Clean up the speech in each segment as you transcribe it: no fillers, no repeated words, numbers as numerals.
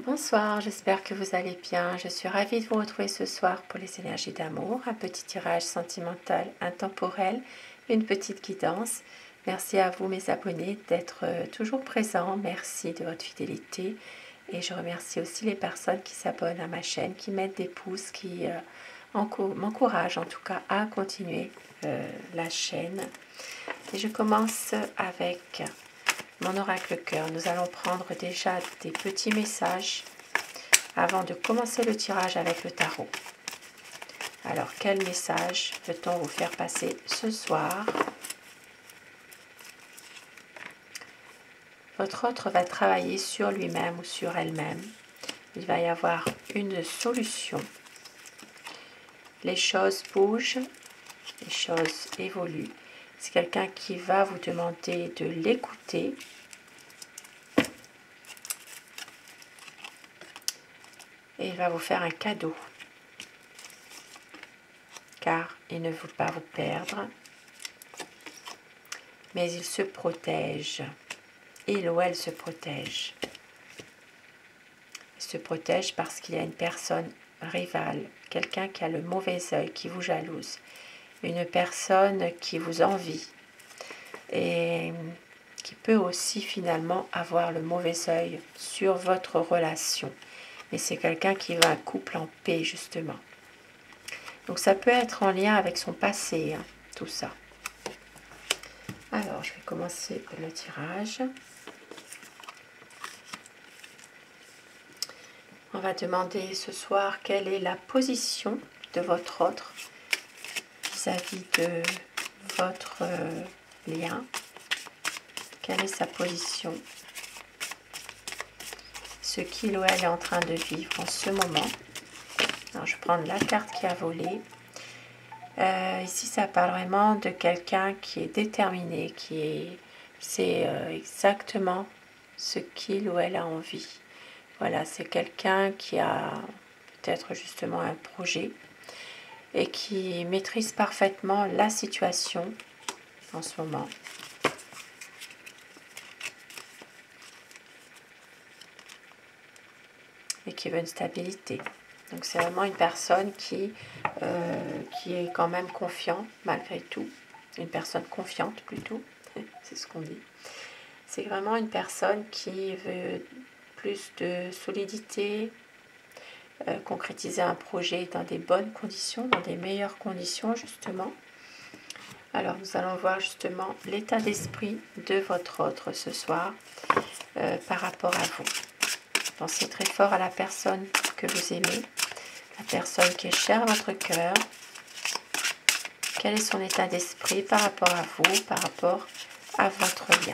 Bonsoir, j'espère que vous allez bien. Je suis ravie de vous retrouver ce soir pour les énergies d'amour, un petit tirage sentimental intemporel, une petite guidance. Merci à vous mes abonnés d'être toujours présents, merci de votre fidélité et je remercie aussi les personnes qui s'abonnent à ma chaîne, qui mettent des pouces, qui m'encouragent en tout cas à continuer la chaîne. Et je commence avec mon oracle cœur. Nous allons prendre déjà des petits messages avant de commencer le tirage avec le tarot. Alors, quel message peut-on vous faire passer ce soir? Votre autre va travailler sur lui-même ou sur elle-même. Il va y avoir une solution. Les choses bougent, les choses évoluent. C'est quelqu'un qui va vous demander de l'écouter. Et il va vous faire un cadeau, car il ne veut pas vous perdre, mais il se protège. Il ou elle se protège. Il se protège parce qu'il y a une personne rivale, quelqu'un qui a le mauvais œil, qui vous jalouse, une personne qui vous envie et qui peut aussi finalement avoir le mauvais œil sur votre relation. Mais c'est quelqu'un qui veut un couple en paix, justement. Donc ça peut être en lien avec son passé, hein, tout ça. Alors, je vais commencer le tirage. On va demander ce soir quelle est la position de votre autre vis-à-vis de votre lien. Quelle est sa position? Ce qu'il ou elle est en train de vivre en ce moment. Alors, je vais prendre la carte qui a volé. Ici, ça parle vraiment de quelqu'un qui est déterminé, c'est exactement ce qu'il ou elle a envie. Voilà, c'est quelqu'un qui a peut-être justement un projet et qui maîtrise parfaitement la situation en ce moment. Et qui veut une stabilité. Donc c'est vraiment une personne qui est quand même confiante malgré tout. Une personne confiante plutôt, c'est ce qu'on dit. C'est vraiment une personne qui veut plus de solidité, concrétiser un projet dans des bonnes conditions, dans des meilleures conditions justement. Alors nous allons voir justement l'état d'esprit de votre autre ce soir par rapport à vous. Pensez très fort à la personne que vous aimez, la personne qui est chère à votre cœur. Quel est son état d'esprit par rapport à vous, par rapport à votre lien?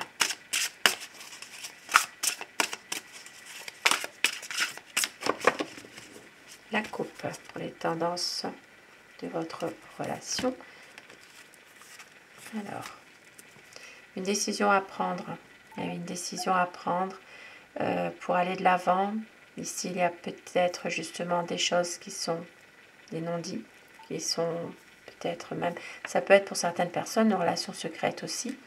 La coupe pour les tendances de votre relation. Alors, une décision à prendre. Il y a une décision à prendre pour aller de l'avant. Ici, il y a peut-être justement des choses qui sont des non-dits, qui sont peut-être même, ça peut être pour certaines personnes une relation secrète aussi,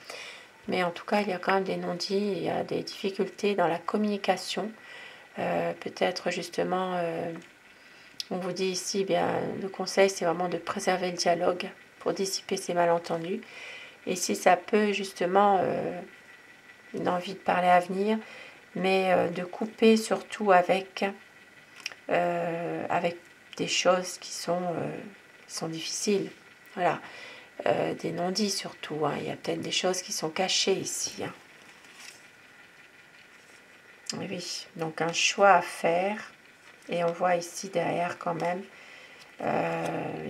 mais en tout cas, il y a quand même des non-dits, il y a des difficultés dans la communication. Peut-être justement, on vous dit ici, bien, le conseil, c'est vraiment de préserver le dialogue pour dissiper ces malentendus. Et si ça peut justement, une envie de parler à venir, mais de couper surtout avec des choses qui sont difficiles. Voilà, des non-dits surtout. Hein. Il y a peut-être des choses qui sont cachées ici. Hein. Oui, donc un choix à faire. Et on voit ici derrière quand même,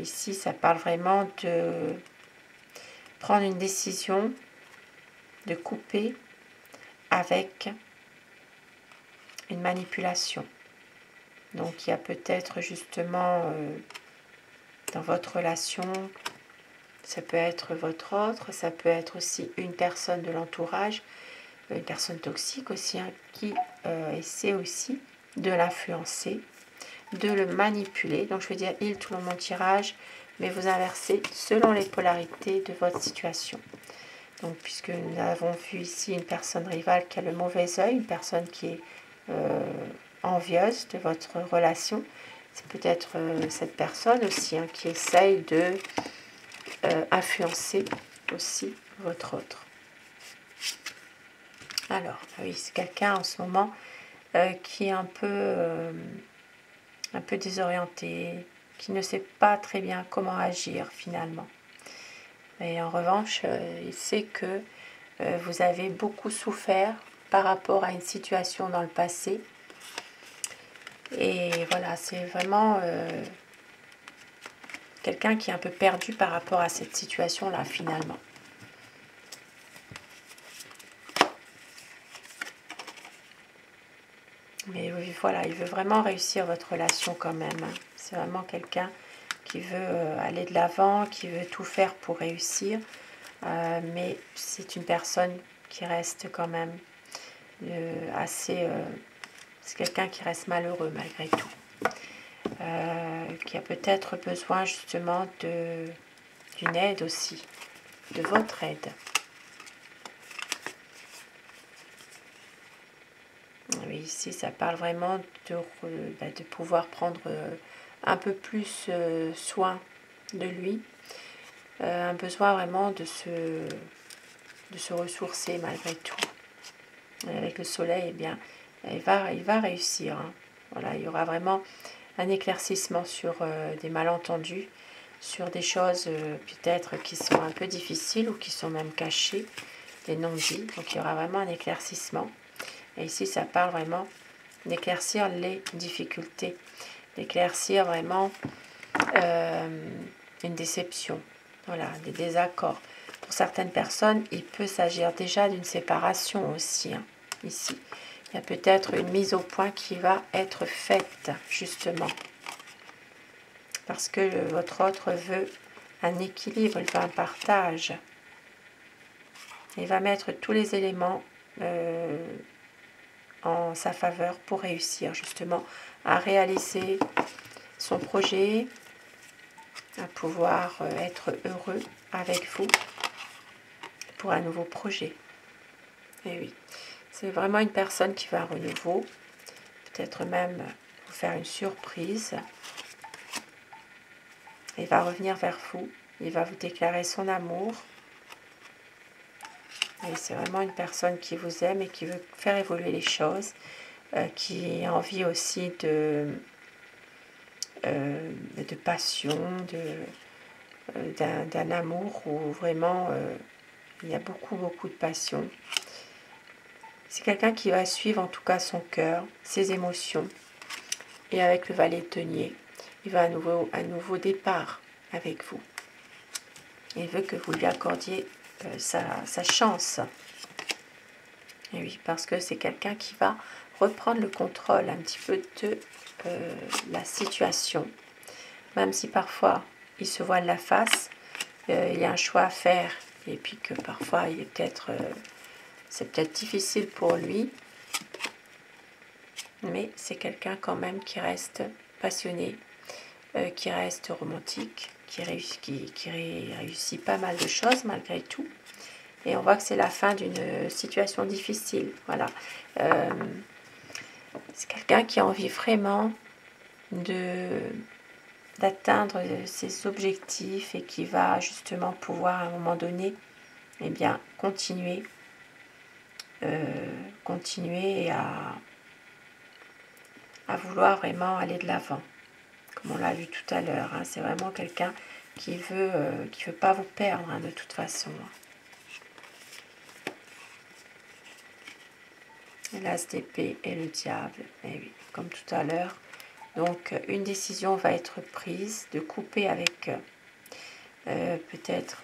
ici ça parle vraiment de prendre une décision, de couper avec une manipulation. Donc il y a peut-être justement dans votre relation, ça peut être votre autre, ça peut être aussi une personne de l'entourage, une personne toxique aussi, hein, qui essaie aussi de l'influencer, de le manipuler. Donc je veux dire, il tout le mon tirage, mais vous inversez selon les polarités de votre situation. Donc puisque nous avons vu ici une personne rivale qui a le mauvais œil, une personne qui est envieuse de votre relation. C'est peut-être cette personne aussi hein, qui essaye de influencer aussi votre autre. Alors, oui, c'est quelqu'un en ce moment qui est un peu désorienté, qui ne sait pas très bien comment agir finalement. Et en revanche, il sait que vous avez beaucoup souffert par rapport à une situation dans le passé. Et voilà, c'est vraiment quelqu'un qui est un peu perdu par rapport à cette situation-là finalement. Mais oui, voilà, il veut vraiment réussir votre relation quand même. C'est vraiment quelqu'un qui veut aller de l'avant, qui veut tout faire pour réussir. Mais c'est une personne qui reste quand même assez... c'est quelqu'un qui reste malheureux malgré tout. Qui a peut-être besoin justement d'une aide aussi, de votre aide. Oui, ici, ça parle vraiment de pouvoir prendre un peu plus soin de lui. Un besoin vraiment de se ressourcer malgré tout. Et avec le soleil, eh bien, il va réussir. Hein. Voilà, il y aura vraiment un éclaircissement sur des malentendus, sur des choses peut-être qui sont un peu difficiles ou qui sont même cachées, des non-dits. Donc il y aura vraiment un éclaircissement. Et ici, ça parle vraiment d'éclaircir les difficultés, d'éclaircir vraiment une déception, voilà, des désaccords. Pour certaines personnes, il peut s'agir déjà d'une séparation aussi, hein, ici. Il y a peut-être une mise au point qui va être faite, justement. Parce que votre autre veut un équilibre, il veut un partage. Il va mettre tous les éléments en sa faveur pour réussir justement à réaliser son projet, à pouvoir être heureux avec vous pour un nouveau projet. Et oui, c'est vraiment une personne qui va à renouveau, peut-être même vous faire une surprise. Il va revenir vers vous, il va vous déclarer son amour. Et c'est vraiment une personne qui vous aime et qui veut faire évoluer les choses, qui a envie aussi de passion, d'un amour où vraiment il y a beaucoup de passion. C'est quelqu'un qui va suivre en tout cas son cœur, ses émotions. Et avec le valet de denier, il va un nouveau départ avec vous. Il veut que vous lui accordiez sa chance. Et oui, parce que c'est quelqu'un qui va reprendre le contrôle un petit peu de la situation. Même si parfois il se voile la face, il y a un choix à faire. Et puis que parfois c'est peut-être difficile pour lui. Mais c'est quelqu'un quand même qui reste passionné, qui reste romantique, qui réussit pas mal de choses malgré tout. Et on voit que c'est la fin d'une situation difficile. Voilà. C'est quelqu'un qui a envie vraiment d'atteindre ses objectifs et qui va justement pouvoir à un moment donné eh bien, continuer à vouloir vraiment aller de l'avant. Comme on l'a vu tout à l'heure, hein. C'est vraiment quelqu'un qui veut pas vous perdre hein, de toute façon. L'as d'épée et le diable, et oui, comme tout à l'heure. Donc une décision va être prise de couper avec peut-être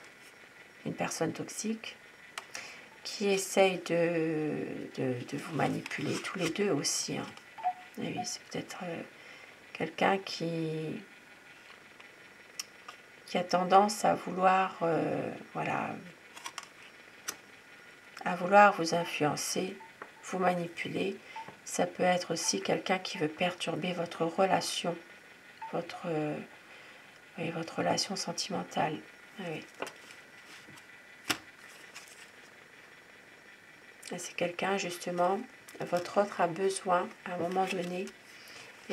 une personne toxique qui essaye de vous manipuler tous les deux aussi. Hein. Et oui, c'est peut-être quelqu'un qui a tendance à vouloir, à vouloir vous influencer, vous manipuler. Ça peut être aussi quelqu'un qui veut perturber votre relation, votre relation sentimentale. Oui. C'est quelqu'un justement votre autre a besoin à un moment donné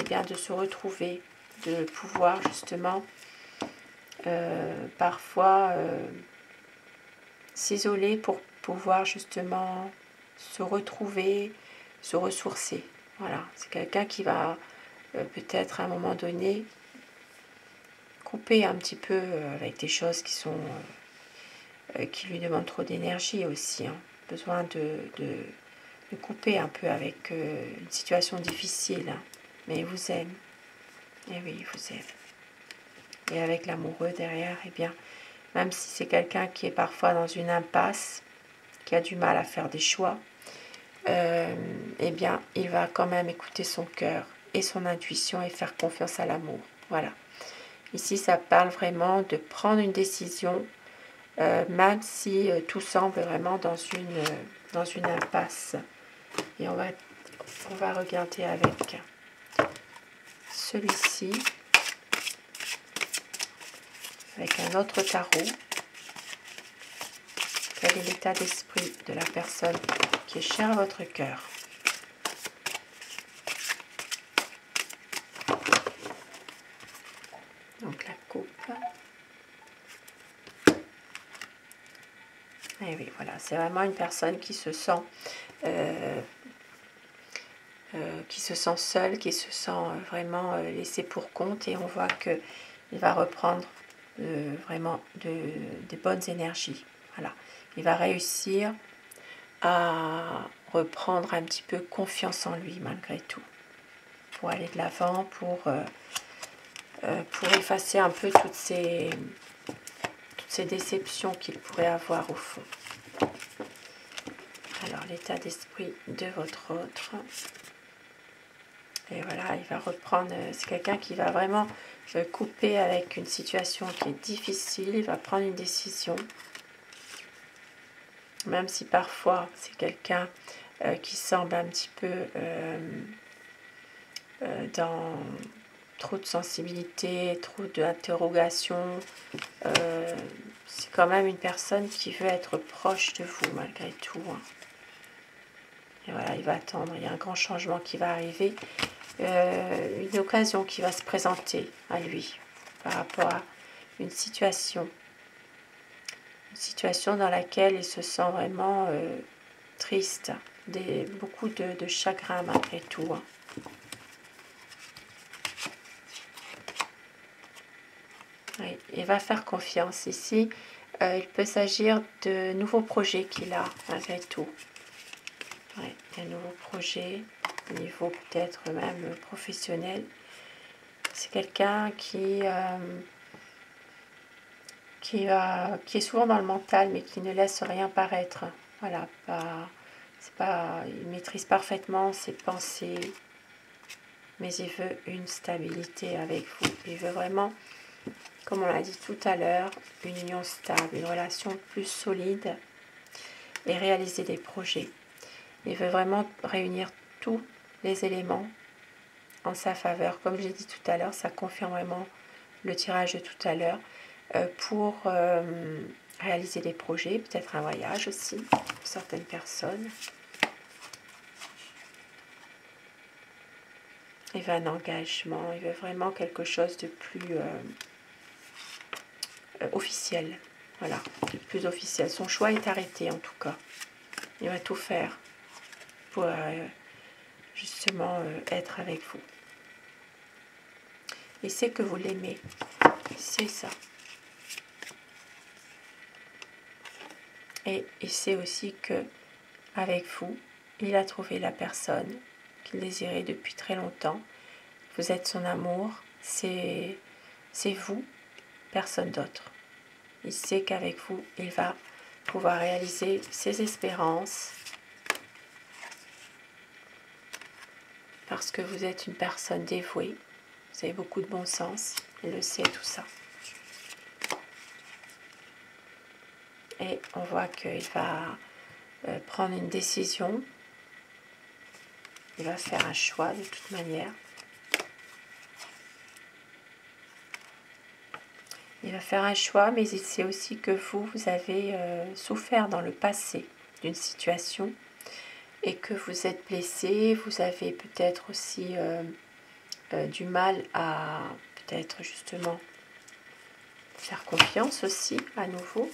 bien, de se retrouver, de pouvoir justement parfois s'isoler pour pouvoir justement se retrouver, se ressourcer. Voilà, c'est quelqu'un qui va peut-être à un moment donné couper un petit peu avec des choses qui sont qui lui demandent trop d'énergie aussi. Hein. Besoin de couper un peu avec une situation difficile. Hein. Mais il vous aime. Et oui, il vous aime. Et avec l'amoureux derrière, eh bien, même si c'est quelqu'un qui est parfois dans une impasse, qui a du mal à faire des choix, eh bien, il va quand même écouter son cœur et son intuition et faire confiance à l'amour. Voilà. Ici, ça parle vraiment de prendre une décision, même si tout semble vraiment dans une impasse. Et on va regarder avec celui-ci, avec un autre tarot. Quel est l'état d'esprit de la personne qui est chère à votre cœur? Donc la coupe. Et oui, voilà, c'est vraiment une personne qui se sent seule, qui se sent vraiment laissée pour compte, et on voit qu'il va reprendre vraiment des bonnes énergies. Voilà, il va réussir à reprendre un petit peu confiance en lui malgré tout, pour aller de l'avant, pour effacer un peu toutes ces déceptions qu'il pourrait avoir au fond. Alors l'état d'esprit de votre autre. Et voilà, il va reprendre, c'est quelqu'un qui va vraiment couper avec une situation qui est difficile, il va prendre une décision. Même si parfois c'est quelqu'un qui semble un petit peu dans trop de sensibilité, trop d'interrogation, c'est quand même une personne qui veut être proche de vous malgré tout. Hein. Et voilà, il va attendre, il y a un grand changement qui va arriver. Une occasion qui va se présenter à lui par rapport à une situation dans laquelle il se sent vraiment triste, beaucoup de chagrin malgré tout. Hein. Oui, il va faire confiance ici. Il peut s'agir de nouveaux projets qu'il a malgré tout. Oui, un nouveau projet au niveau peut-être même professionnel. C'est quelqu'un qui est souvent dans le mental, mais qui ne laisse rien paraître. Voilà, il maîtrise parfaitement ses pensées, mais il veut une stabilité avec vous. Il veut vraiment, comme on l'a dit tout à l'heure, une union stable, une relation plus solide et réaliser des projets. Il veut vraiment réunir tous les éléments en sa faveur. Comme j'ai dit tout à l'heure, ça confirme vraiment le tirage de tout à l'heure pour réaliser des projets, peut-être un voyage aussi pour certaines personnes. Il veut un engagement, il veut vraiment quelque chose de plus officiel. Voilà, de plus officiel. Son choix est arrêté en tout cas. Il va tout faire pour justement être avec vous. Il sait que vous l'aimez. C'est ça. Et il sait aussi que avec vous, il a trouvé la personne qu'il désirait depuis très longtemps. Vous êtes son amour, c'est vous, personne d'autre. Il sait qu'avec vous, il va pouvoir réaliser ses espérances parce que vous êtes une personne dévouée, vous avez beaucoup de bon sens, il le sait tout ça. Et on voit qu'il va prendre une décision, il va faire un choix de toute manière. Il va faire un choix, mais il sait aussi que vous avez souffert dans le passé d'une situation et que vous êtes blessé, vous avez peut-être aussi du mal à peut-être justement faire confiance aussi à nouveau.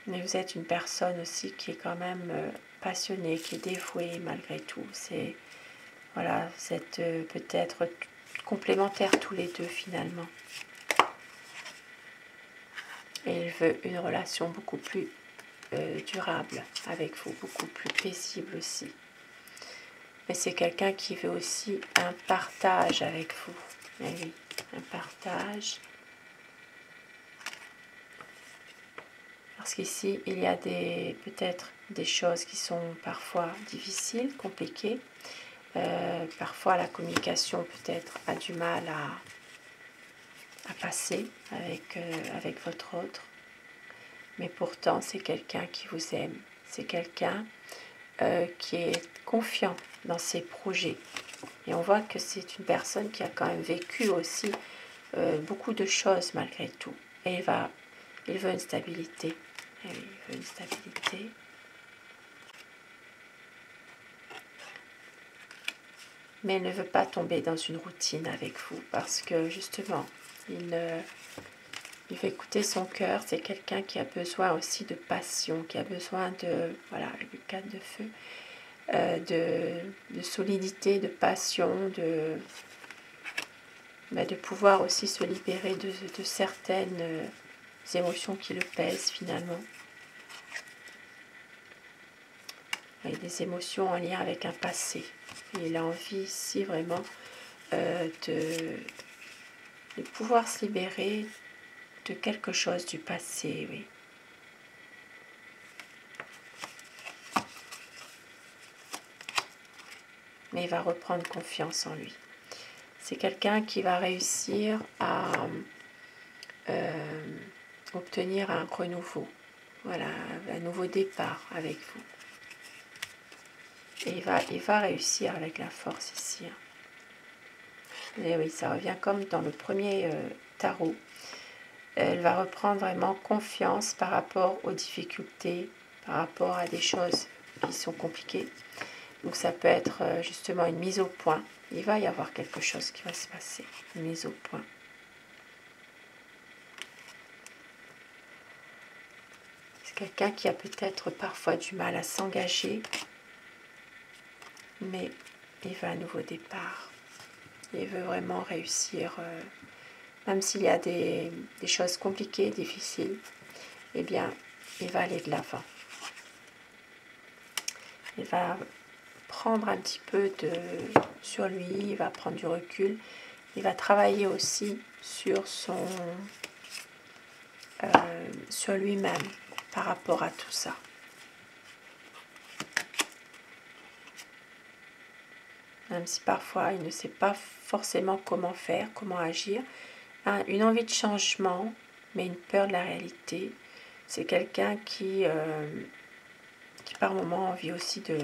Mais vous êtes une personne aussi qui est quand même passionnée, qui est dévouée malgré tout. C'est voilà, vous êtes peut-être complémentaires tous les deux finalement. Et il veut une relation beaucoup plus durable avec vous, beaucoup plus paisible aussi. Mais c'est quelqu'un qui veut aussi un partage avec vous. Eh oui, un partage. Parce qu'ici, il y a peut-être des choses qui sont parfois difficiles, compliquées. Parfois, la communication peut-être a du mal à passer avec votre autre. Mais pourtant, c'est quelqu'un qui vous aime. C'est quelqu'un qui est confiant dans ses projets. Et on voit que c'est une personne qui a quand même vécu aussi beaucoup de choses malgré tout. Et il veut une stabilité. Et oui, il veut une stabilité. Mais il ne veut pas tomber dans une routine avec vous parce que justement, il veut écouter son cœur. C'est quelqu'un qui a besoin aussi de passion, qui a besoin de, voilà, le cadre de feu, de solidité, de passion, de pouvoir aussi se libérer de certaines émotions qui le pèsent finalement. Et des émotions en lien avec un passé. Et il a envie ici vraiment de pouvoir se libérer de quelque chose du passé, oui. Mais il va reprendre confiance en lui. C'est quelqu'un qui va réussir à obtenir un renouveau, voilà, un nouveau départ avec vous. Et il va réussir avec la force ici. Et oui, ça revient comme dans le premier tarot. Elle va reprendre vraiment confiance par rapport aux difficultés, par rapport à des choses qui sont compliquées. Donc ça peut être justement une mise au point. Il va y avoir quelque chose qui va se passer, une mise au point. C'est quelqu'un qui a peut-être parfois du mal à s'engager, mais il veut un nouveau départ. Il veut vraiment réussir, même s'il y a des choses compliquées, difficiles, eh bien, il va aller de l'avant. Il va prendre un petit peu sur lui, il va prendre du recul, il va travailler aussi sur sur lui-même par rapport à tout ça. Même si parfois il ne sait pas forcément comment faire, comment agir, une envie de changement, mais une peur de la réalité. C'est quelqu'un qui par moment a envie aussi de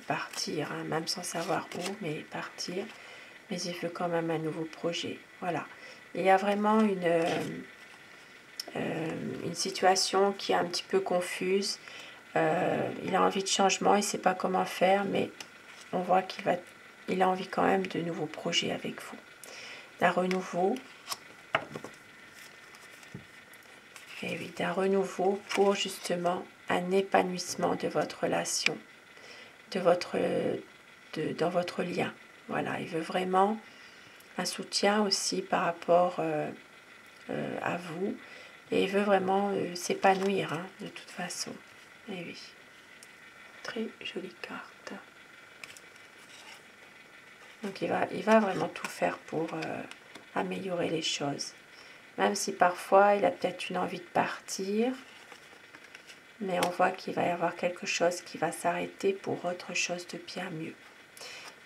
partir, hein, même sans savoir où, mais partir. Mais il veut quand même un nouveau projet. Voilà. Il y a vraiment une situation qui est un petit peu confuse. Il a envie de changement, il ne sait pas comment faire, mais on voit qu'il a envie quand même de nouveaux projets avec vous. D'un renouveau. Et oui, d'un renouveau pour justement un épanouissement de votre relation, dans votre lien. Voilà, il veut vraiment un soutien aussi par rapport à vous. Et il veut vraiment s'épanouir, hein, de toute façon. Et oui, très jolie carte. Donc il va vraiment tout faire pour améliorer les choses. Même si parfois il a peut-être une envie de partir, mais on voit qu'il va y avoir quelque chose qui va s'arrêter pour autre chose de bien mieux.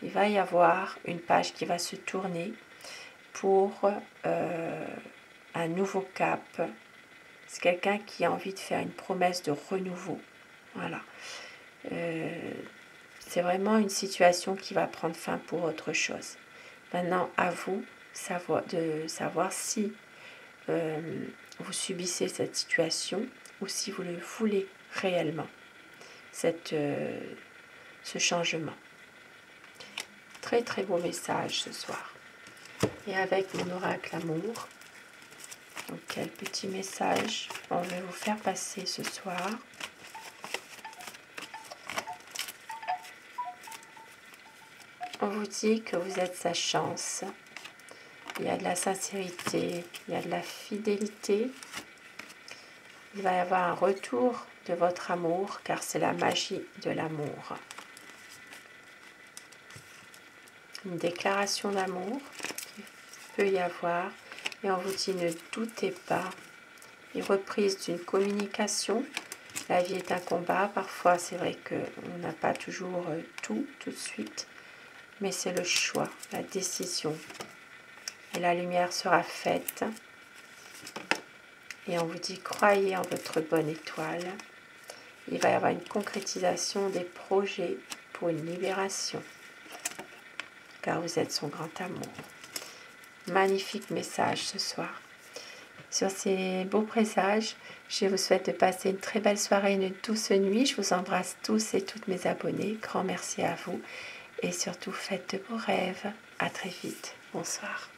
Il va y avoir une page qui va se tourner pour un nouveau cap. C'est quelqu'un qui a envie de faire une promesse de renouveau. Voilà. C'est vraiment une situation qui va prendre fin pour autre chose. Maintenant, à vous de savoir si vous subissez cette situation ou si vous le voulez réellement ce changement. Très très beau message ce soir. Et avec mon oracle amour, donc quel petit message on veut vous faire passer ce soir? On vous dit que vous êtes sa chance. Il y a de la sincérité, il y a de la fidélité. Il va y avoir un retour de votre amour, car c'est la magie de l'amour. Une déclaration d'amour qu'il peut y avoir. Et on vous dit ne doutez pas. Et reprise d'une communication. La vie est un combat. Parfois, c'est vrai qu'on n'a pas toujours tout de suite. Mais c'est le choix, la décision. Et la lumière sera faite. Et on vous dit, croyez en votre bonne étoile. Il va y avoir une concrétisation des projets pour une libération. Car vous êtes son grand amour. Magnifique message ce soir. Sur ces beaux présages, je vous souhaite de passer une très belle soirée, une douce nuit. Je vous embrasse tous et toutes mes abonnés. Grand merci à vous. Et surtout, faites de beaux rêves. À très vite. Bonsoir.